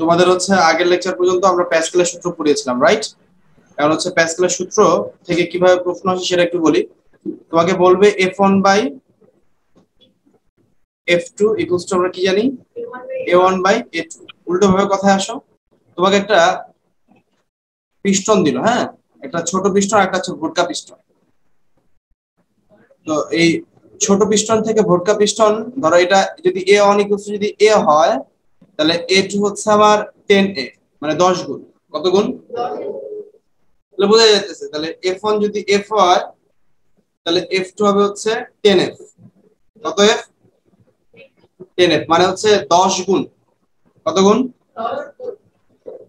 তোমাদের হচ্ছে আগের লেকচার পর্যন্ত আমরা প্যাসকেলের সূত্র পড়িয়েছিলাম, রাইট? এখন হচ্ছে প্যাসকেলের সূত্র থেকে কিভাবে প্রশ্ন আসে সেটা একটু বলি। তোমাকে বলবে F1/F2 ইকুয়ালস টু আমরা কি জানি A1/A2। উল্টো ভাবে কথায় আসো, তোমাকে একটা পিস্টন দিল, হ্যাঁ, একটা ছোট পিস্টন আর একটা ভোটকা পিস্টন। তো এই ছোট পিস্টন থেকে ভোটকা পিস্টন, ধরো এটা যদি A1 ইকুয়ালস যদি A হয়, তাহলে A2 হচ্ছে আমার 10A, মানে 10 গুণ। কত গুণ? তাহলে বোঝা যাচ্ছে, তাহলে F1 যদি F হয় তাহলে F2 হবে হচ্ছে 10F। কত F? 10F, মানে হচ্ছে 10 গুণ। কত গুণ?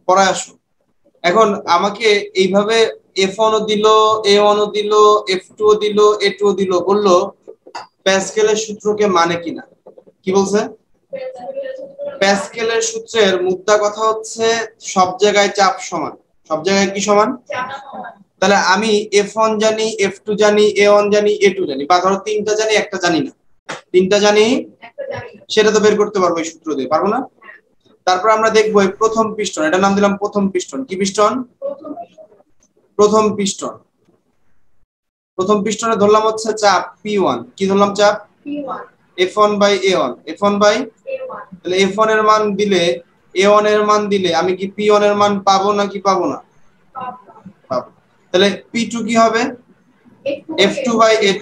পরে আসো। এখন আমাকে এইভাবে F1 ও দিল, A1 ও দিল, F2 ও দিল, A2 ও দিল, বললো প্যাসকেলের সূত্রকে মানে কিনা। কি বলছে? প্যাসকেলের সূত্রের মুদ্রা কথা হচ্ছে সব জায়গায় চাপ সমান। সব জায়গায় কি সমান? তাহলে আমি F1 জানি, F2 জানি, A1 জানি, A2 জানি, বা ধরো তিনটা জানি একটা জানি না, তিনটা জানি সেটা তো বের করতে পারবো এই সূত্র দিয়ে, পারবো না? তারপর আমরা দেখবো এই প্রথম পিস্টন, এটার নাম দিলাম প্রথম পিস্টন। কি পিস্টন? প্রথম পিস্টন। প্রথম পিস্টনে ধরলাম হচ্ছে চাপ P1। কি ধরলাম? চাপ F1/A1। তাহলে F1 এর মান দিলে, A1 এর মান দিলে আমি কি P1 এর মান পাবো নাকি পাবো না? পাবো। তাহলে P2 কি হবে? F2/A2।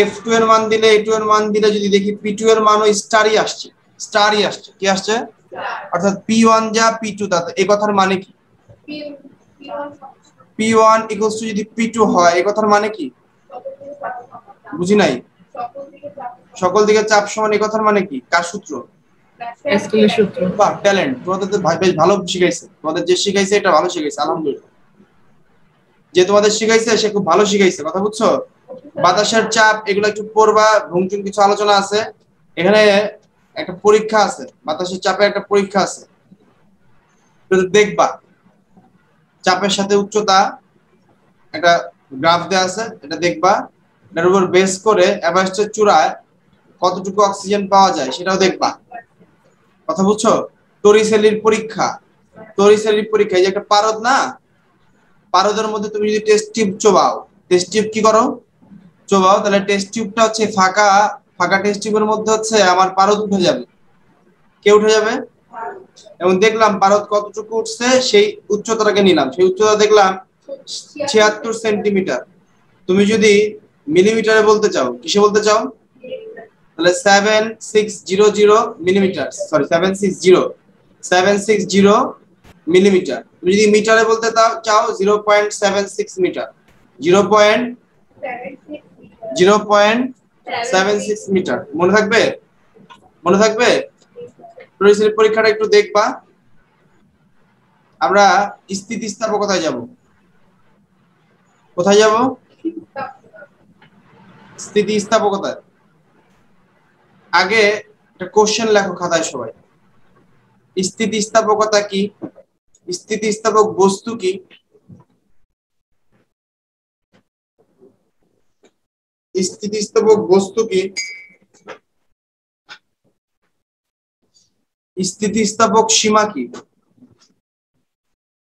F2 এর মান দিলে, A2 এর মান দিলে যদি দেখি P2 এর মানও স্টারই আসছে। কি আসছে? অর্থাৎ P1 যা P2 তা। এই কথার মানে কি? P1 ইকুয়ালস টু যদি P2 হয়, এই কথার মানে কি? বুঝি নাই। সকল দিকে চাপ সমান, এই কথার মানে কি? কার সূত্র? প্যাসকেলের সূত্র। বাহ, ট্যালেন্ট! তোমাদের তো বেশ ভালো শিখাইছে, তোমাদের যে শিখাইছে এটা ভালো শিখাইছে, আলহামদুলিল্লাহ। যে তোমাদের শিখাইছে সে খুব ভালো শিখাইছে, কথা বুঝছো? বাতাসের চাপ এগুলো একটু পড়বা, ভুংচুং কিছু আলোচনা আছে এখানে। একটা পরীক্ষা আছে, বাতাসের চাপে একটা পরীক্ষা আছে, দেখবা। চাপের সাথে উচ্চতা একটা গ্রাফ দেওয়া আছে, এটা দেখবা। এটার উপর বেস করে এভারেস্টের চূড়ায় কতটুকু অক্সিজেন পাওয়া যায় সেটাও দেখবা, কথা বুঝছো? টরিসেলির পরীক্ষা, এই যে একটা পারদ না, পারদের মধ্যে তুমি যদি টেস্ট টিউব চোবাও, টেস্ট টিউব কি করো? চোবাও, তাহলে টেস্ট টিউবটা হচ্ছে ফাঁকা টেস্ট টিউবের মধ্যে হচ্ছে আমার পারদ উঠে যাবে। কে উঠে যাবে? এবং দেখলাম পারদ কতটুকু উঠছে, সেই উচ্চতাটাকে নিলাম, সেই উচ্চতা দেখলাম 76 সেন্টিমিটার। তুমি যদি মিলিমিটারে বলতে চাও, কিসে বলতে চাও? তাহলে 7600 মিলিমিটার, সরি 760 মিলিমিটার। তুমি যদি মিটারে বলতে চাও 0.76 মিটার, 0.76 মিটার। মনে থাকবে? মনে থাকবে? পরীক্ষাটা একটু দেখবা। আমরা স্থিতিস্থাপকতায় যাব। কোথায় যাব? স্থিতিস্থাপকতায়। আগে একটা কোশ্চেন লেখো খাতায় সবাই। স্থিতিস্থাপকতা কি? স্থিতিস্থাপক বস্তু কি? স্থিতিস্থাপক বস্তু কি? স্থিতিস্থাপক সীমা কি?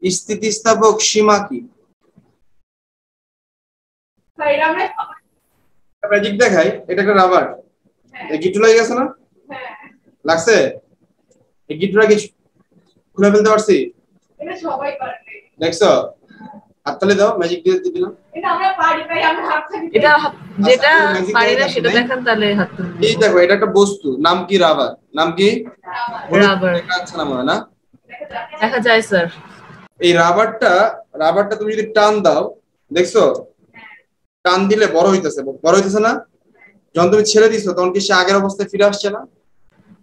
স্থিতিস্থাপক সীমা কি? ম্যাজিক দেখাই, এটা একটা রাবার। গিট্টু লাগে গেছে না? লাগছে? এই গিট্টুটা কি খুলে ফেলতে পারছি? এটা সবাই পারে। দেখছো? হাততালি দাও, ম্যাজিক দিয়ে দিলাম। এটা আমরা পারি ভাই, আমরা হাত থাকি। এটা যেটা পারি না সেটা দেখান, তাহলে হাততালি। এই দেখো, এটা একটা বস্তু, নাম কি? রাবার। নাম কি? রাবার। আচ্ছা, নাম হয় না? দেখা যায় স্যার। এই রাবারটা তুমি যদি টান দাও, দেখছো? টান দিলে বড় হইতেছে না? যখন তুমি ছেড়ে দিছো তখন কি সে আগের অবস্থায় ফিরে আসছে না?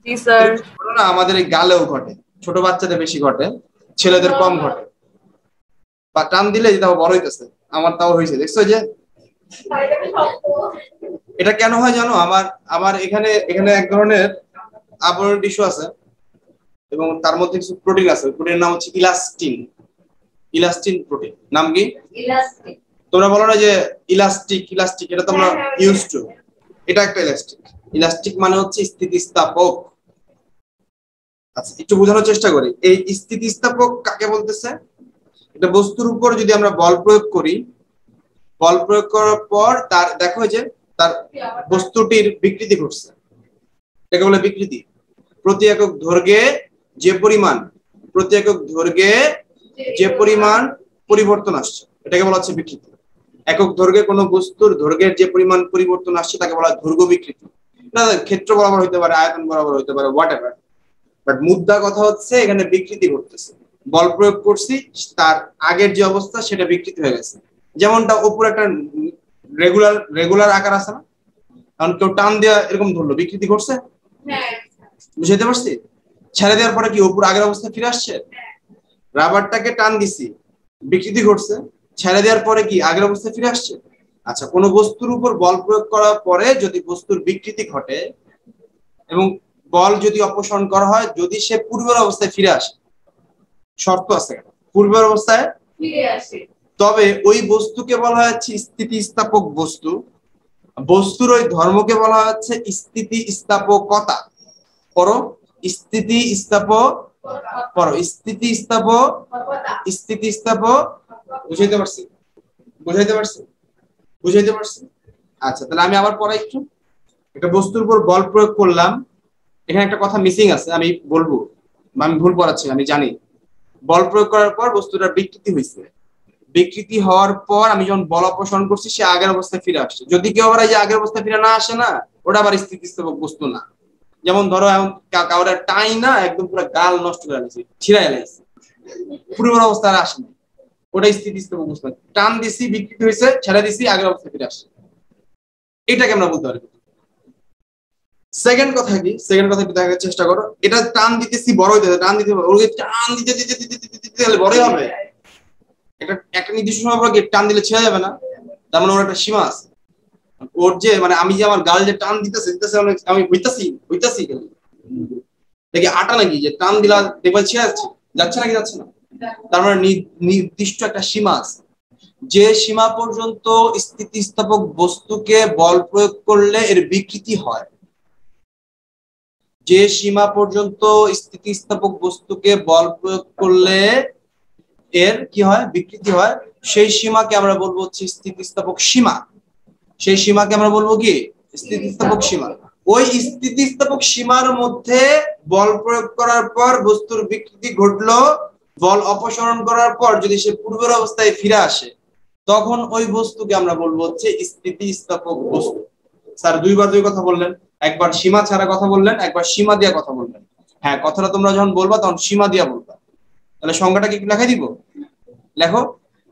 জি স্যার। না, আমাদের এই গালেও ঘটে, ছোট বাচ্চাদের বেশি ঘটে, ছেলেদের কম ঘটে। বা টান দিলে যেটা বড় হইতেছে, আমার তাও হয়েছে, দেখছো? যে এটা কেন হয় জানো? আমার এখানে এক ধরনের আবরণ টিস্যু আছে এবং তার মধ্যে কিছু প্রোটিন আছে। প্রোটিনের নাম হচ্ছে ইলাস্টিন প্রোটিন। নাম কি? ইলাস্টিন। তোমরা বলো না যে ইলাস্টিক, এটা তোমরা ইউজ টু। এটা একটা ইলাস্টিক মানে হচ্ছে স্থিতিস্থাপক। আচ্ছা, একটু বোঝানোর চেষ্টা করি। এই স্থিতিস্থাপক কাকে বলতেছে? এটা বস্তুর উপর যদি আমরা বল প্রয়োগ করি, বল প্রয়োগ করার পর তার দেখো যে তার বস্তুটির বিকৃতি ঘটছে, এটাকে বলে বিকৃতি। প্রতি একক দৈর্ঘ্যে যে পরিমাণ, প্রতি একক দৈর্ঘ্যে যে পরিমাণ পরিবর্তন আসছে, এটাকে বলা হচ্ছে বিকৃতি। একক দৈর্ঘ্যে কোনো বস্তুর দৈর্ঘ্যের যে পরিমাণ পরিবর্তন আসছে তাকে বলা হয় দৈর্ঘ্য বিকৃতি। এটা ক্ষেত্র বরাবর হতে পারে, আয়তন বরাবর হতে পারে, হোয়াট এভার। বাট মুদ্রা কথা হচ্ছে এখানে বিকৃতি ঘটতেছে। বল প্রয়োগ করছি, তার আগের যে অবস্থা সেটা বিকৃতি হয়ে গেছে। যেমনটা উপর একটা রেগুলার রেগুলার আকার আছে না, কারণ কেউ টান দেওয়া এরকম ধরলো, বিকৃতি ঘটছে, বুঝাইতে পারছি? ছেড়ে দেওয়ার পরে কি উপর আগের অবস্থায় ফিরে আসছে? রাবারটাকে টান দিছি, বিকৃতি ঘটছে, ছেড়ে দেওয়ার পরে কি আগের অবস্থায় ফিরে আসছে? আচ্ছা, কোনো বস্তুর উপর বল প্রয়োগ করার পরে যদি বস্তুর বিকৃতি ঘটে এবং বল যদি অপসারণ করা হয়, যদি সে পূর্বের অবস্থায় ফিরে আসে, শর্ত আছে পূর্বের অবস্থায় ফিরে আসে, তবে ওই বস্তুকে বলা হচ্ছে স্থিতিস্থাপক বস্তু। বস্তুর ওই ধর্মকে বলা হচ্ছে স্থিতিস্থাপকতা। পরো স্থিতিস্থাপক, পরো স্থিতিস্থাপক, স্থিতিস্থাপক। বুঝাইতে পারছি? বুঝাইতে পারছি? বুঝাইতে পারছি? আচ্ছা, তাহলে আমি আবার পড়াই একটু। একটা বস্তুর উপর বল প্রয়োগ করলাম, এখানে একটা কথা মিসিং আছে, আমি বলবো, আমি ভুল পড়াচ্ছি আমি জানি। বল প্রয়োগ করার পর বস্তুটার বিকৃতি হয়েছে, বিকৃতি হওয়ার পর আমি যখন বল অপসারণ করছি সে আগের অবস্থায় ফিরে আসছে। যদি কেউ আবার এই যে আগের অবস্থায় ফিরে না আসে না, ওটা আবার স্থিতিস্থাপক বস্তু না। যেমন ধরো এখন কাউরে টাই না একদম পুরো গাল নষ্ট করে দিয়েছে, ছিড়াই লাগছে, পূর্বের অবস্থায় আর আসে না, ওটা স্থিতিস্থাপক বস্তু। টান দিছি, বিকৃতি হয়েছে, ছেড়ে দিছি, আগের অবস্থায় ফিরে আসছে, এটাকে আমরা বলতে পারি। সেকেন্ড কথা কি, সেকেন্ড কথা একটু দেখার চেষ্টা করো। এটা টান দিতেছি বড় হইতে, টান দিতে ওকে টান দিতে দিতে দিতে দিতে দিতে গেলে বড়ই হবে। এটা একটা নির্দিষ্ট সময় পর টান দিলে ছেড়ে যাবে না, তার মানে ওর একটা সীমা আছে। ওর যে মানে আমি যে আমার গাল যে টান দিতেছে দিতেছে আমি হইতাছি হইতাছি দেখি আটা নাকি যে টান দিলা দেখবা ছেড়ে যাচ্ছে, যাচ্ছে নাকি যাচ্ছে না? তার মানে নির্দিষ্ট একটা সীমা আছে, যে সীমা পর্যন্ত স্থিতিস্থাপক বস্তুকে বল প্রয়োগ করলে এর বিকৃতি হয়। যে সীমা পর্যন্ত স্থিতিস্থাপক বস্তুকে বল প্রয়োগ করলে এর কি হয়, বিকৃতি হয়, সেই সীমাকে আমরা বলবো হচ্ছে স্থিতিস্থাপক সীমা। সেই সীমাকে আমরা বলবো কি, স্থিতিস্থাপক সীমা। ওই স্থিতিস্থাপক সীমার মধ্যে বল প্রয়োগ করার পর বস্তুর বিকৃতি ঘটলো, বল অপসারণ করার পর যদি সে পূর্বের অবস্থায় ফিরে আসে, তখন ওই বস্তুকে আমরা বলবো হচ্ছে স্থিতিস্থাপক বস্তু। স্যার দুইবার দুই কথা বললেন, একবার সীমা ছাড়া কথা বললেন, একবার সীমা দিয়া কথা বললেন। হ্যাঁ, কথাটা তোমরা যখন বলবা তখন সীমা দিয়া বলবা। তাহলে সংজ্ঞাটা কি লেখাই দিব? লেখো,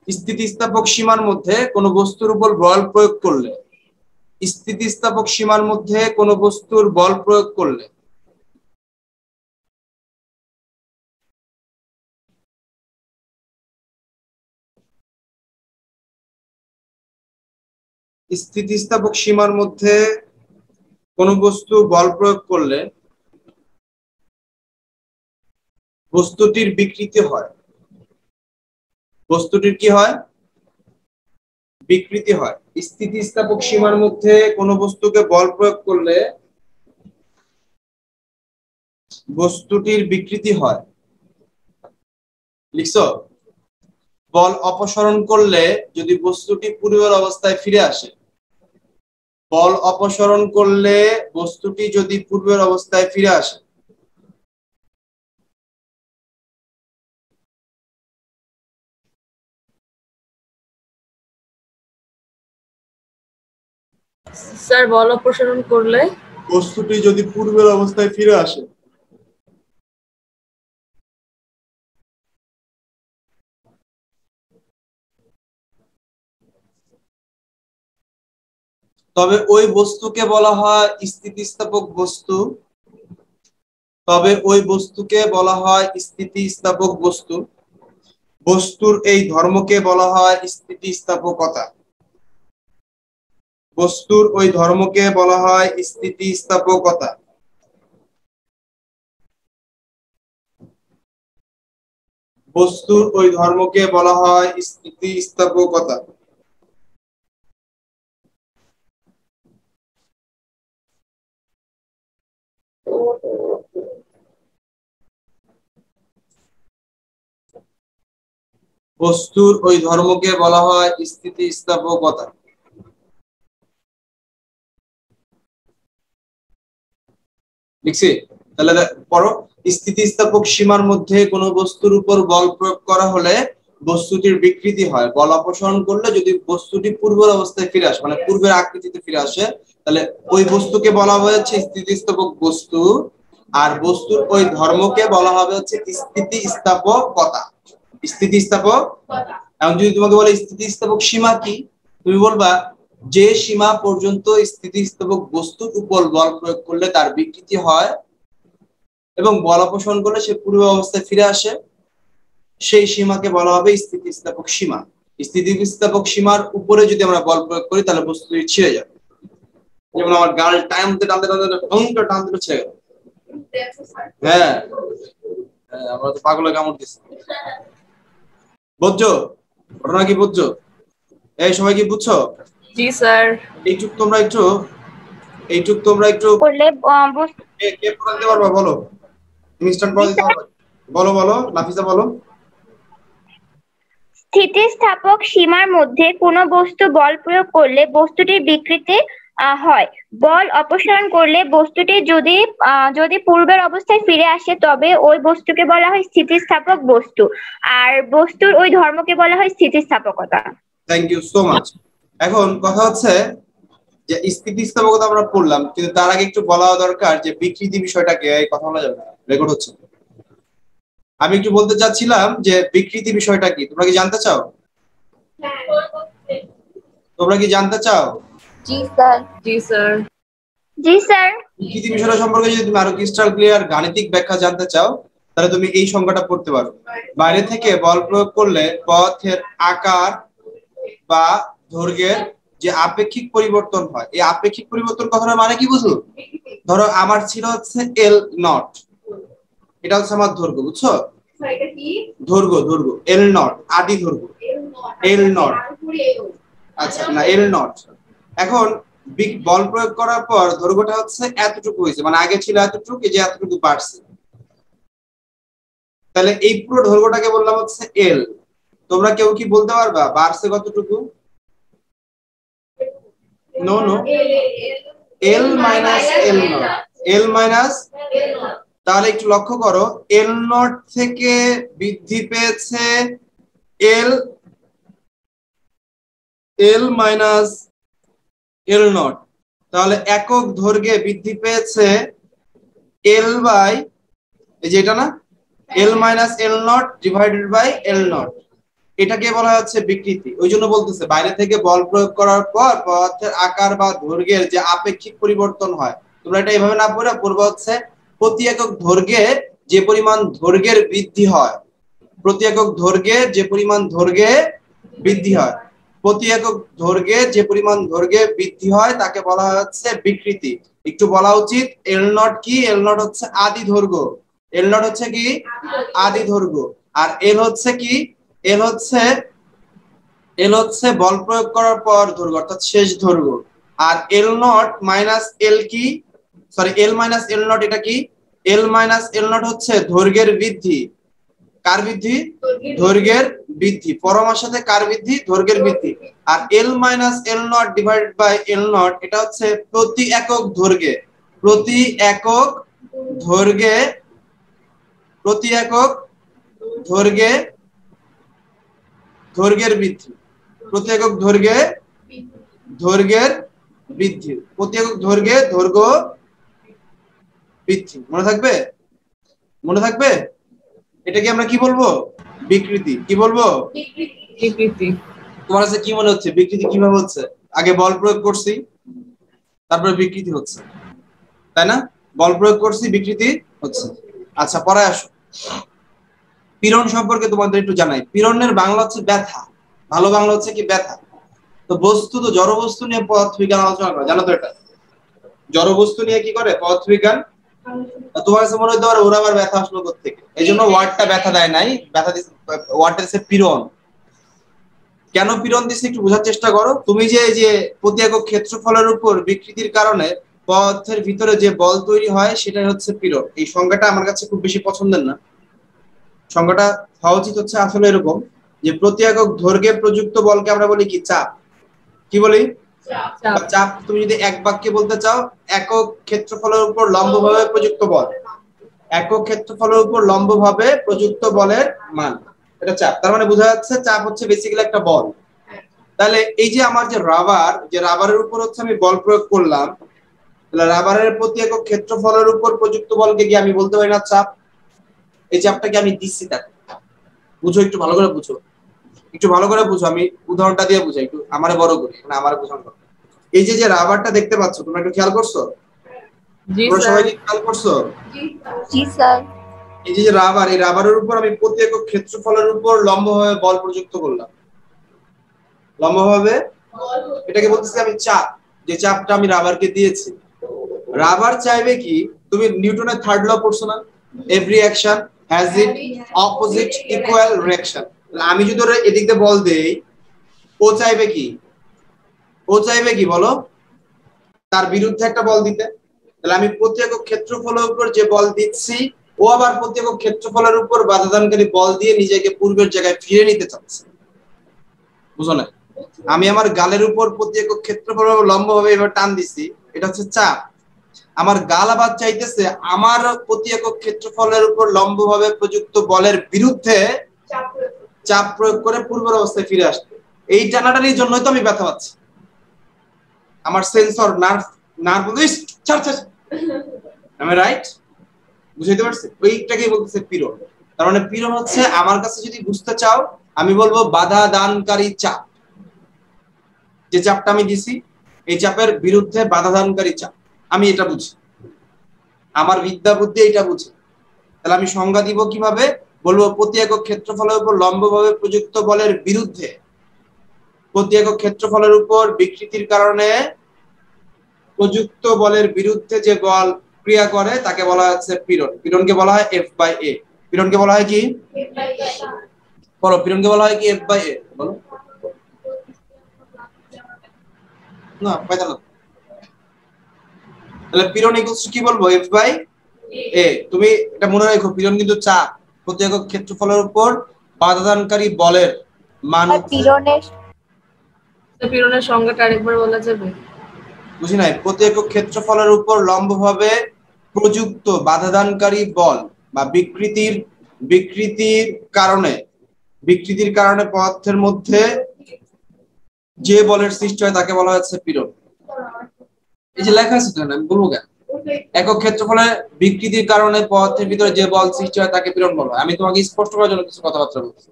স্থিতিস্থাপক সীমার মধ্যে কোনো বস্তুর উপর বল প্রয়োগ করলে, স্থিতিস্থাপক সীমার মধ্যে কোনো বস্তুর বল প্রয়োগ করলে স্থিতিস্থাপক সীমার মধ্যে কোনো বস্তু বল প্রয়োগ করলে বস্তুটির বিকৃতি হয়। বস্তুটির কি হয়? বিকৃতি হয়। স্থিতিস্থাপক সীমার মধ্যে কোনো বস্তুকে বল প্রয়োগ করলে বস্তুটির বিকৃতি হয়। লিখছো? বল অপসারণ করলে যদি বস্তুটি পূর্বের অবস্থায় ফিরে আসে, বল অপসারণ করলে বস্তুটি যদি পূর্বের অবস্থায় ফিরে আসে, স্যার বল অপসারণ করলে বস্তুটি যদি পূর্বের অবস্থায় ফিরে আসে, তবে ওই বস্তুকে বলা হয় স্থিতিস্থাপক বস্তু। তবে ওই বস্তুকে বলা হয় স্থিতিস্থাপক বস্তু। বস্তুর এই ধর্মকে বলা হয় স্থিতিস্থাপকতা। বস্তুর ওই ধর্মকে বলা হয় স্থিতিস্থাপকতা। বস্তুর ওই ধর্মকে বলা হয় স্থিতিস্থাপকতা। বস্তুর ওই ধর্মকে বলা হয় স্থিতিস্থাপকতা। লিখছি? তাহলে পড়ো, স্থিতিস্থাপক সীমার মধ্যে কোনো বস্তুর উপর বল প্রয়োগ করা হলে বস্তুটির বিকৃতি হয়। বল অপসারণ করলে যদি বস্তুটি পূর্বের অবস্থায় ফিরে আসে, মানে পূর্বের আকৃতিতে ফিরে আসে, তাহলে ওই বস্তুকে বলা হয়েছে স্থিতিস্থাপক বস্তু, আর বস্তুর ওই ধর্মকে বলা হবে হচ্ছে স্থিতিস্থাপকতা। স্থিতিস্থাপক। এখন যদি তোমাকে বলে স্থিতিস্থাপক সীমা কি, তুমি বলবা যে সীমা পর্যন্ত স্থিতিস্থাপক বস্তুর উপর বল প্রয়োগ করলে তার বিকৃতি হয় এবং বল অপসারণ করলে সে পূর্ব অবস্থায় ফিরে আসে, সেই সীমাকে বলা হবে স্থিতিস্থাপক সীমা। স্থিতিস্থাপক সীমার উপরে যদি আমরা বল প্রয়োগ করি তাহলে বস্তুটি ছিঁড়ে যাবে। যেমন আমার গাল টানতে টানতে টানতে টানতে টানতে ছিঁড়ে গেল। হ্যাঁ, আমরা তো পাগলে কামড় দিচ্ছি। বুঝছো ঘটনা কি? বুঝছো? এই সবাই কি বুঝছো? জি স্যার। এইটুক তোমরা একটু করলে কে পড়াতে পারবা? বলো, ইনস্ট্যান্ট পড়া দিতে পারবা? বলো বলো নাফিসা বলো। স্থিতিস্থাপক সীমার মধ্যে কোনো বস্তু বল প্রয়োগ করলে বস্তুটির বিকৃতি হয়। বল অপসারণ করলে বস্তুটি যদি পূর্বের অবস্থায় ফিরে আসে তবে ওই বস্তুকে বলা হয় স্থিতিস্থাপক বস্তু, আর বস্তুর ওই ধর্মকে বলা হয় স্থিতিস্থাপকতা। Thank you so much. এখন কথা হচ্ছে যে স্থিতিস্থাপকতা আমরা পড়লাম, কিন্তু তার আগে একটু বলা দরকার যে বিকৃতি বিষয়টাকে। এই কথা বলা যাবে না, রেকর্ড হচ্ছে। আমি একটু বলতে চাচ্ছিলাম যে বিকৃতি বিষয়টা কি, তোমরা কি জানতে চাও? তোমরা কি জানতে চাও? জি স্যার। জি স্যার। জি স্যার। বিকৃতি বিষয়টা সম্পর্কে যদি তুমি আরো ক্রিস্টাল ক্লিয়ার গাণিতিক ব্যাখ্যা জানতে চাও তাহলে তুমি এই সংখ্যাটা পড়তে পারো। বাইরে থেকে বল প্রয়োগ করলে পথের আকার বা দৈর্ঘ্যের যে আপেক্ষিক পরিবর্তন হয়, এই আপেক্ষিক পরিবর্তন কথাটার মানে কি বুঝো? ধরো আমার ছিল হচ্ছে এল নট, এটা হচ্ছে আমার দৈর্ঘ্য, বুঝছো? দৈর্ঘ্য এল নট, আদি দৈর্ঘ্য এল নট। আচ্ছা, না এল নট। এখন বল প্রয়োগ করার পর দৈর্ঘ্যটা হচ্ছে এতটুকু হয়েছে, মানে আগে ছিল এতটুকু, এই যে এতটুকু বাড়ছে। তাহলে এই পুরো দৈর্ঘ্যটাকে বললাম হচ্ছে এল। তোমরা কেউ কি বলতে পারবা বাড়ছে কতটুকু? No no, L minus L nought, L minus. তাহলে একটু লক্ষ্য করো, এল নট থেকে বৃদ্ধি পেয়েছে এল, এল মাইনাস এল নট। তাহলে একক দৈর্ঘ্যে বৃদ্ধি পেয়েছে এল বাই, এই যে এটা না, L minus L nought divided by L nought. এটাকে বলা হচ্ছে বিকৃতি। ওই জন্য বলতেছে বাইরে থেকে বল প্রয়োগ করার পর পদার্থের আকার বা দৈর্ঘ্যের যে আপেক্ষিক পরিবর্তন হয়, তোমরা এটা এইভাবে না পড়ে পড়বা হচ্ছে প্রতি একক দৈর্ঘ্যে যে পরিমাণ দৈর্ঘ্যের বৃদ্ধি হয়, প্রতি একক দৈর্ঘ্যে যে পরিমাণ দৈর্ঘ্যে বৃদ্ধি হয়, প্রতি একক দৈর্ঘ্যে যে পরিমাণ দৈর্ঘ্যে বৃদ্ধি হয় তাকে বলা হচ্ছে বিকৃতি। একটু বলা উচিত এল নট কি? এল নট হচ্ছে আদি দৈর্ঘ্য। এল নট হচ্ছে কি? আদি দৈর্ঘ্য। আর এল হচ্ছে কি? এল হচ্ছে বল প্রয়োগ করার পর দৈর্ঘ্য, অর্থাৎ শেষ দৈর্ঘ্য। আর এল নট মাইনাস এল কি, সরি এল মাইনাস এল নট এটা কি? এল মাইনাস এল নট হচ্ছে দৈর্ঘ্যের বৃদ্ধি। কার বৃদ্ধি? দৈর্ঘ্যের বৃদ্ধি। পরমার সাথে কার বৃদ্ধি? দৈর্ঘ্যের বৃদ্ধি। আর L minus L nought divided by L nought, এটা হচ্ছে প্রতি একক দৈর্ঘ্যে, প্রতি একক দৈর্ঘ্যে, প্রতি একক দৈর্ঘ্যে দৈর্ঘ্যের বৃদ্ধি, প্রতি একক দৈর্ঘ্যে দৈর্ঘ্যের বৃদ্ধি, প্রতি একক দৈর্ঘ্যে দৈর্ঘ্য বৃদ্ধি। মনে থাকবে? মনে থাকবে? এটাকে আমরা কি বলবো? বিকৃতি। কি বলবো? বিকৃতি। তোমার কাছে কি মনে হচ্ছে বিকৃতি কিভাবে হচ্ছে? আগে বল প্রয়োগ করছি, তারপরে বিকৃতি হচ্ছে, তাই না? বল প্রয়োগ করছি, বিকৃতি হচ্ছে। আচ্ছা, পরে আসো। পীড়ন সম্পর্কে তোমাদের একটু জানাই। পীড়নের বাংলা হচ্ছে ব্যথা, ভালো বাংলা হচ্ছে কি? ব্যথা। তো বস্তু তো জড় বস্তু নিয়ে পদার্থবিজ্ঞান আলোচনা করে, জানো তো? এটা জড় বস্তু নিয়ে কি করে পদার্থবিজ্ঞান। তোমার কাছে মনে হতে পারে ওরা আবার ব্যথা আসলো কোত্থেকে, এই জন্য ওয়ার্ডটা ব্যথা দেয় নাই, ব্যথা দিচ্ছে ওয়ার্ডটা দিচ্ছে পীড়ন। কেন পীড়ন দিচ্ছে একটু বোঝার চেষ্টা করো। তুমি যে প্রতি একক ক্ষেত্রফলের উপর বিকৃতির কারণে পদার্থের ভিতরে যে বল তৈরি হয় সেটাই হচ্ছে পীড়ন। এই সংজ্ঞাটা আমার কাছে খুব বেশি পছন্দের না। সংজ্ঞাটা হওয়া উচিত হচ্ছে আসলে এরকম যে প্রতি একক দৈর্ঘ্যে প্রযুক্ত বলকে আমরা বলি কি চাপ। কি বলি? চাপ। চাপ তুমি যদি এক বাক্যে বলতে চাও, একক ক্ষেত্রফলের উপর লম্বভাবে প্রযুক্ত বল। একক ক্ষেত্রফলের উপর লম্বভাবে প্রযুক্ত বলের মান, এটা চাপ। তার মানে বোঝা যাচ্ছে চাপ হচ্ছে বেসিক্যালি একটা বল। তাহলে এই যে আমার যে রাবারের উপর হচ্ছে আমি বল প্রয়োগ করলাম, তাহলে রাবারের প্রতি একক ক্ষেত্রফলের উপর প্রযুক্ত বলকে কি আমি বলতে পারি না চাপ? এই চাপটাকে আমি দিচ্ছি তাকে। বুঝো, একটু ভালো করে বুঝো, একটু ভালো করে বুঝো। আমি উদাহরণটা দিয়ে বুঝাই, একটু আমারে বড় করি, মানে আমারে বোঝানো। এই যে রাবারটা দেখতে পাচ্ছ, তোমরা একটু খেয়াল করছো? জি তোমরা স্যার। সবাই কি খেয়াল করছো? জি স্যার। এই যে রাবার, এই রাবারের উপর আমি প্রতি একক ক্ষেত্রফলের উপর লম্বভাবে বল প্রযুক্ত করলাম। লম্বভাবে এটাকে বলতেছি আমি চাপ, যে চাপটা আমি রাবারকে দিয়েছি। রাবার চাইবে কি, তুমি নিউটনের থার্ড ল পড়ছো না? Every action has it opposite equal reaction. আমি যদি ওর এদিক দিয়ে বল দেই, ও চাইবে কি? ও চাইবে কি বলো? তার বিরুদ্ধে একটা বল দিতে। তাহলে আমি প্রতি একক ক্ষেত্রফলের উপর যে বল দিচ্ছি, ও আবার প্রতি একক ক্ষেত্রফলের উপর বাধাদানকারী বল দিয়ে নিজেকে পূর্বের জায়গায় ফিরে নিতে চাচ্ছে। বুঝো না? আমি আমার গালের উপর প্রতি একক ক্ষেত্রফল লম্বভাবে এবার টান দিছি, এটা হচ্ছে চাপ। আমার গাল আবার চাইতেছে আমার প্রতি একক ক্ষেত্রফলের উপর লম্বভাবে প্রযুক্ত বলের বিরুদ্ধে চাপ প্রয়োগ করে পূর্বের অবস্থায় ফিরে আসতে। এই টানাটানির জন্যই তো আমি ব্যথা পাচ্ছি। আমার সেন্সর নার্ভ আমি রাইট? বুঝাইতে পারছি? ওইটাকেই বলতেছে পীড়ন। তার মানে পীড়ন হচ্ছে, আমার কাছে যদি বুঝতে চাও, আমি বলবো বাধা দানকারী চাপ। যে চাপটা আমি দিছি, এই চাপের বিরুদ্ধে বাধা দানকারী চাপ, আমি এটা বুঝি। আমার বিদ্যা বুদ্ধি এটা বুঝি। তাহলে আমি সংজ্ঞা দিব কিভাবে? বলবো প্রতি একক ক্ষেত্রফলের উপর লম্বভাবে প্রযুক্ত বলের বিরুদ্ধে, প্রতি একক ক্ষেত্রফলের উপর বিকৃতির কারণে প্রযুক্ত বলের বিরুদ্ধে যে বল ক্রিয়া করে তাকে বলা হচ্ছে পীড়ন। পীড়নকে বলা হয় F/A। পীড়নকে বলা হয় কি? বলো, পীড়নকে বলা হয় কি? F/A বলো না, পাইতা না। তাহলে পীড়ন ইকুয়ালস কি বলবো? F/A। তুমি এটা মনে রাখো, পীড়ন কিন্তু চাপ, প্রতি একক ক্ষেত্রফলের উপর বাধাদানকারী বলের মান হচ্ছে। পীড়নের সংজ্ঞাটা আরেকবার বলা যাবে? বুঝি নাই? প্রতি একক ক্ষেত্রফলের উপর লম্বভাবে প্রযুক্ত বাধাদানকারী বল বা বিকৃতির কারণে পদার্থের মধ্যে যে বলের সৃষ্টি হয় তাকে বলা হচ্ছে পীড়ন। এই যে লেখা আছে, আমি বলবো কেন? একক ক্ষেত্রফলে বিকৃতির কারণে পদার্থের ভিতরে যে বল সৃষ্টি হয় তাকে পীড়ন বলা হয়। আমি তোমাকে স্পষ্ট করার জন্য কিছু কথাবার্তা বলছি।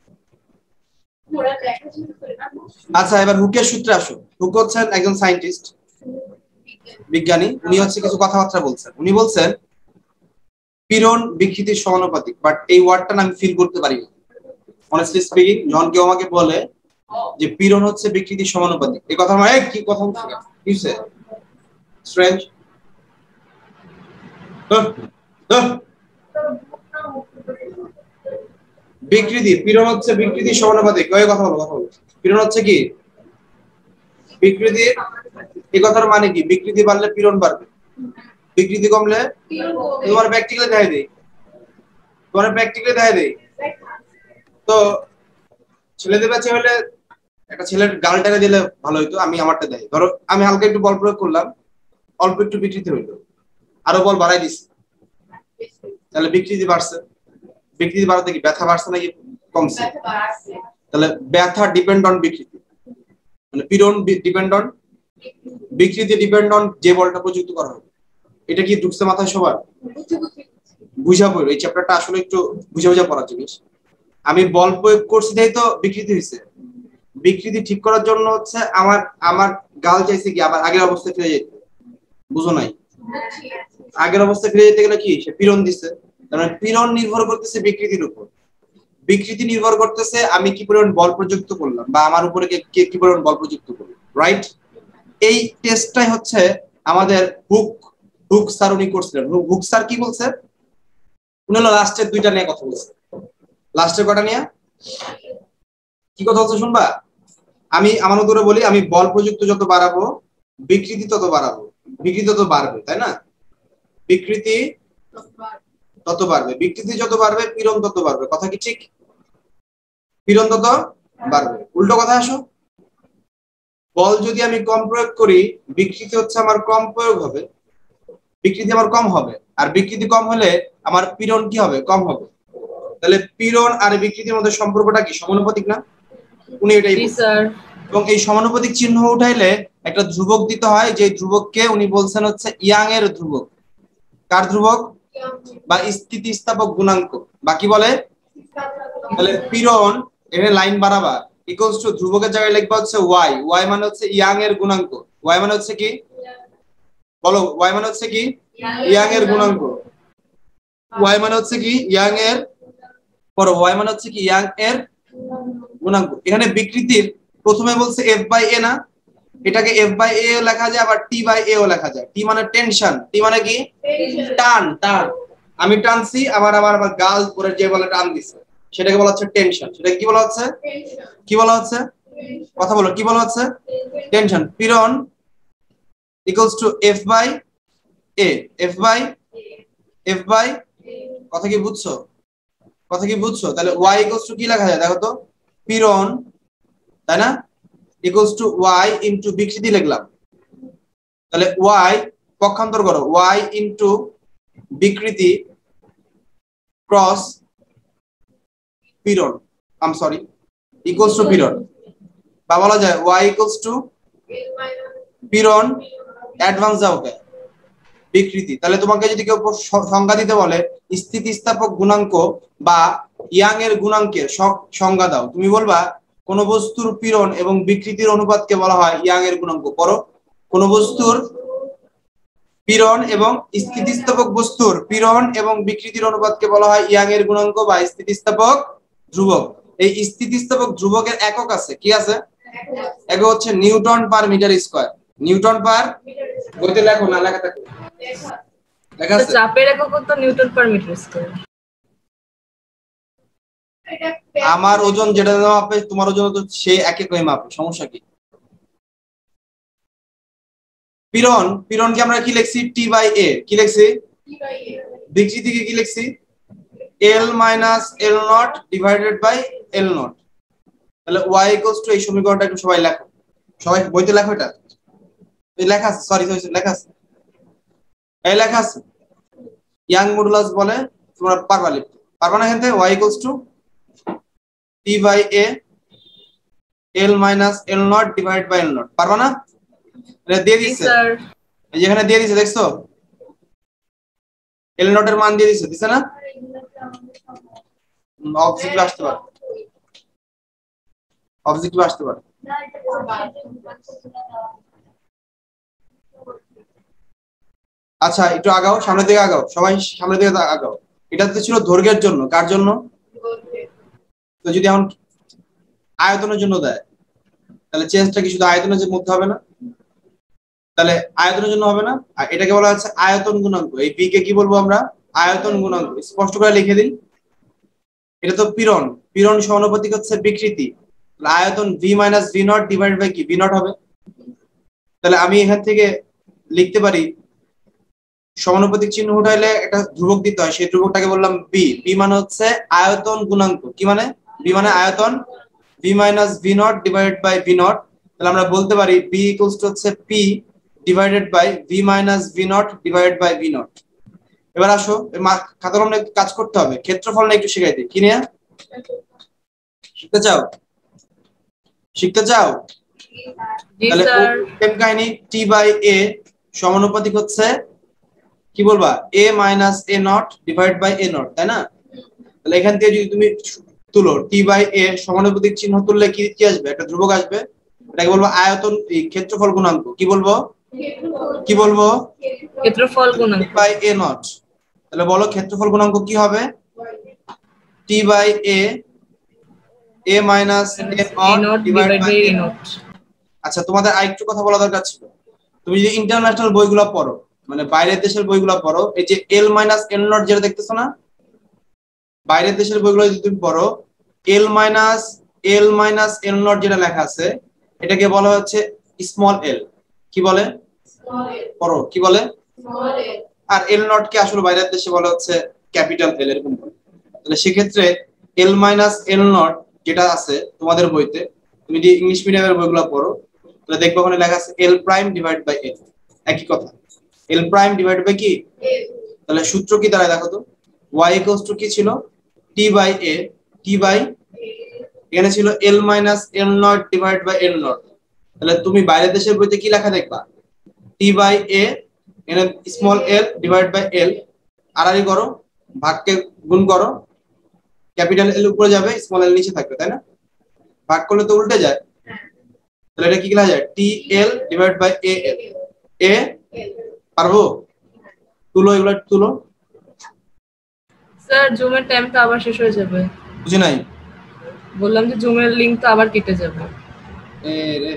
আচ্ছা, এবার হুকের সূত্রে আসো। হুক হচ্ছেন একজন সায়েন্টিস্ট, বিজ্ঞানী। উনি হচ্ছে কিছু কথাবার্তা বলছেন। উনি বলছেন পীড়ন বিকৃতির সমানুপাতিক, বাট এই ওয়ার্ডটা আমি ফিল করতে পারি না। অনেস্টলি স্পিকিং, যখন কেউ আমাকে বলে যে পীড়ন হচ্ছে বিকৃতির সমানুপাতিক, এই কথা মানে কি কথা হচ্ছে? কিসে স্ট্রেঞ্জ? বিকৃতি, পীড়ন হচ্ছে বিকৃতির সমানুপাতিক। ওই কথা বলো। পীড়ন হচ্ছে কি? বিকৃতি। এই কথার মানে কি? বিকৃতি বাড়লে পীড়ন বাড়বে, বিকৃতি কমলে। তোমার প্র্যাকটিক্যালি দেখাই দেই। তো ছেলেদের কাছে হলে একটা ছেলের গাল টেনে দিলে ভালো হইতো, আমি আমারটা দেই। ধরো আমি হালকা একটু বল প্রয়োগ করলাম, অল্প একটু বিকৃতি হইলো, আরো বল বাড়াই দিছি, তাহলে বিকৃতি বাড়ছে। বিকৃতি বাড়াতে কি ব্যথা বাড়ছে নাকি কমছে? তাহলে ব্যথা ডিপেন্ড অন বিকৃতি, মানে পীড়ন ডিপেন্ড অন বিকৃতি, ডিপেন্ড অন যে বলটা প্রযুক্ত করা হবে। এটা কি ঢুকছে মাথায় সবার? বুঝা পড়ো, এই চ্যাপ্টারটা আসলে একটু বুঝা পড়ার জিনিস। আমি বল প্রয়োগ করছি তাই তো বিকৃতি হয়েছে। বিকৃতি ঠিক করার জন্য হচ্ছে আমার গাল চাইছে কি আবার আগের অবস্থায় ফিরে যেতে। বুঝো নাই? আগের অবস্থায় ফিরে যেতে গেলে কি সে পীড়ন দিছে। কারণ পীড়ন নির্ভর করতেছে বিকৃতির উপর, বিকৃতি নির্ভর করতেছে আমি কি পরিমাণ বল প্রযুক্ত করলাম বা আমার উপরে কে কি পরিমাণ বল প্রযুক্ত করলো। রাইট? এই টেস্টটাই হচ্ছে আমাদের হুক স্যার উনি করছিলেন। হুক স্যার কি বলছে? উনি হলো লাস্টের দুইটা নিয়ে কথা বলছে। লাস্টের কটা নিয়ে কি কথা হচ্ছে শুনবা? আমি আমার মতো করে বলি, আমি বল প্রযুক্ত যত বাড়াবো বিকৃতি তত বাড়াবো, বিকৃতি তত বাড়বে, তাই না? বিকৃতি তত বাড়বে, বিকৃতি যত বাড়বে পীড়ন তত বাড়বে। কথা কি ঠিক? পীড়ন তত বাড়বে। উল্টো কথা আসো, বল যদি আমি কম প্রয়োগ করি বিকৃতি হচ্ছে আমার কম প্রয়োগ হবে, বিকৃতি আমার কম হবে, আর বিকৃতি কম হলে আমার পীড়ন কি হবে? কম হবে। তাহলে পীড়ন আর বিকৃতির মধ্যে সম্পর্কটা কি? সমানুপাতিক না? উনি এটাই জি বলছেন। স্যার। এবং এই সমানুপাতিক চিহ্ন উঠাইলে একটা ধ্রুবক দিতে হয়, যে ধ্রুবককে উনি বলছেন হচ্ছে ইয়াং এর ধ্রুবক। কার ধ্রুবক? বা স্থিতিস্থাপক গুণাঙ্ক, বা কি বলে? তাহলে পীড়ন এখানে লাইন বাড়াবা ইকুয়ালস টু ধ্রুবকের জায়গায় লিখবা হচ্ছে ওয়াই। ওয়াই মানে হচ্ছে ইয়াং এর গুণাঙ্ক। ওয়াই মানে হচ্ছে কি? বলো, ওয়াই মানে হচ্ছে কি? ইয়াং এর গুণাঙ্ক। ওয়াই মানে হচ্ছে কি? ইয়াং এর, পড়ো, ওয়াই মানে হচ্ছে কি? ইয়াং এর গুণাঙ্ক। এখানে বিকৃতির প্রথমে বলছে এফ বাই এ না, এটাকে এফ বাই এ লেখা যায়, আবার টি বাই এ ও লেখা যায়। টি মানে টেনশন, টি মানে কি? টান। টান আমি টানছি, আবার আবার আবার গাল পরে যে বলে টান দিছে, সেটাকে বলা হচ্ছে টেনশন। সেটাকে কি বলা হচ্ছে? কি বলা হচ্ছে? কথা বলো, কি বলা হচ্ছে? টেনশন। পীড়ন equals to F by A. F by কথা কি বুঝছো? কথা কি বুঝছো? তাহলে ওয়াই ইকুয়ালস টু কি লেখা যায় দেখো তো? পীড়ন, তাই না, ইকুয়ালস টু ওয়াই ইনটু বিকৃতি লিখলাম। তাহলে ওয়াই পক্ষান্তর করো, ওয়াই ইনটু বিকৃতি ক্রস পীড়ন, আম সরি, ইকুয়ালস টু পীড়ন। বা বলা যায় ওয়াই ইকুয়ালস টু পীড়ন অ্যাডভান্স যাও কে বিকৃতি। তাহলে তোমাকে যদি কেউ সংজ্ঞা দিতে বলে স্থিতিস্থাপক গুণাঙ্ক বা ইয়াং এর গুণাঙ্কের সংজ্ঞা দাও, তুমি বলবা কোন বস্তুর পীড়ন এবং বিকৃতির অনুপাতকে বলা হয় ইয়াং এর গুণাঙ্ক। পড়ো, কোন বস্তুর পীড়ন এবং স্থিতিস্থাপক বস্তুর পীড়ন এবং বিকৃতির অনুপাতকে বলা হয় ইয়াং এর গুণাঙ্ক বা স্থিতিস্থাপক ধ্রুবক। এই স্থিতিস্থাপক ধ্রুবকের একক আছে, কি আছে? একক হচ্ছে newton per metre square. Newton per, বইতে লেখো না, লেখা থাকে, লেখা আছে। চাপের একক তো নিউটন পার মিটার স্কয়ার। আমার ওজন যেটা মাপে তোমার ওজন তো সেই একই করে মাপে, সমস্যা কি? পীড়ন, পীড়নকে আমরা কি লিখছি? T by A. কি লিখছি? বিকৃতিকে কি লিখছি? L minus L nought divided by L nought. তাহলে ওয়াই ইকুয়ালস টু, এই সমীকরণটা একটু সবাই লেখো, সবাই বইতে লেখো, এটা লেখা আছে, সরি লেখা আছে, এই লেখা আছে। ইয়াং মডুলাস বলে, তোমরা পারবা লিখতে, পারবা না? এখান থেকে Y equals to T by A L minus L nought divide by L nought, পারবা না? এটা দিয়ে দিচ্ছে, এই যেখানে দিয়ে দিচ্ছে দেখছো, এল নট এর মান দিয়ে দিচ্ছে, দিছে না? অবজেক্টিভ আসতে পারে, অবজেক্টিভ আসতে পারে। আচ্ছা একটু আগাও, সামনের দিকে আগাও, সবাই সামনের দিকে আগাও। এটা তো ছিল দৈর্ঘ্যের জন্য, কার জন্য? তো যদি এখন আয়তনের জন্য দেয়, তাহলে চেঞ্জটা কি শুধু আয়তনের মধ্যে হবে না? তাহলে আয়তনের জন্য হবে না? আর এটাকে বলা হচ্ছে আয়তন গুণাঙ্ক। এই বি কে কি বলবো আমরা? আয়তন গুণাঙ্ক। স্পষ্ট করে লিখে দিন, এটা তো পীড়ন, পীড়ন সমানুপাতিক হচ্ছে বিকৃতি। আয়তন V minus V nought divide by কি? ভি নট হবে। তাহলে আমি এখান থেকে লিখতে পারি, সমানুপাতিক চিহ্ন উঠাইলে একটা ধ্রুবক দিতে হয়, সেই ধ্রুবকটাকে বললাম বি। বি মানে হচ্ছে আয়তন গুণাঙ্ক। কি মানে? বি মানে আয়তন, V minus V nought divided by V nought. তাহলে আমরা বলতে পারি বি ইকুয়ালস টু হচ্ছে P divided by V minus V nought divided by V nought. এবার আসো, খাতা কলমে কাজ করতে হবে, ক্ষেত্রফল না একটু শিখাই দিই, কি নিয়ে? শিখতে চাও? শিখতে চাও? তাহলে সেম কাহিনী, টি বাই এ সমানুপাতিক হচ্ছে কি বলবা? A minus A nought divide by A nought, তাই না? তাহলে এখান থেকে যদি তুমি তুলো টি বাই এ সমানুপাতিক চিহ্ন তুললে কি কি আসবে? একটা ধ্রুবক আসবে, এটাকে বলবো আয়তন ক্ষেত্রফল গুণাঙ্ক। কি বলবো? কি বলবো? ক্ষেত্রফল গুণাঙ্ক বাই এ নট। তাহলে বলো ক্ষেত্রফল গুণাঙ্ক কি হবে? T by A A minus A nought divide by A nought. আচ্ছা তোমাদের আরেকটু কথা বলা দরকার ছিল, তুমি যদি ইন্টারন্যাশনাল বইগুলো পড়ো, মানে বাইরের দেশের বইগুলো পড়ো, এই যে এল মাইনাস এল নট যেটা দেখতেছো না, বাইরের দেশের বইগুলো যদি তুমি পড়ো, এল মাইনাস এল নট যেটা লেখা আছে, এটাকে বলা হচ্ছে স্মল এল। কি বলে? পড়ো, কি বলে? আর এল নট কে আসলে বাইরের দেশে বলা হচ্ছে ক্যাপিটাল এল, এরকম। তাহলে সেক্ষেত্রে এল মাইনাস এল নট যেটা আছে তোমাদের বইতে, তুমি যদি ইংলিশ মিডিয়ামের বইগুলো পড়ো তাহলে দেখবে ওখানে লেখা আছে এল প্রাইম ডিভাইড বাই এল, একই কথা, এল প্রাইম ডিভাইড বাই কি, তাহলে সূত্র কি দাঁড়ায় দেখো তো, y ইকুয়ালস টু কি ছিল, t by a, t by এখানে ছিল l minus l nought divide by l nought, তাহলে তুমি বাইরের দেশের বইতে কি লেখা দেখবা, t বাই a এখানে small l divide by l, আড়াআড়ি করো, ভাগকে গুণ করো, ক্যাপিটাল এল উপরে যাবে স্মল এল নিচে থাকবে, তাই না, ভাগ করলে তো উল্টে যায়, তাহলে এটা কি লেখা যায় টি এল ডিভাইড বাই এ এল, এ পারবো, তুলো এগুলো তুলো। স্যার জুমের টাইম তো আবার শেষ হয়ে যাবে। বুঝি নাই, বললাম যে জুমের লিংক তো আবার কেটে যাবে। এ রে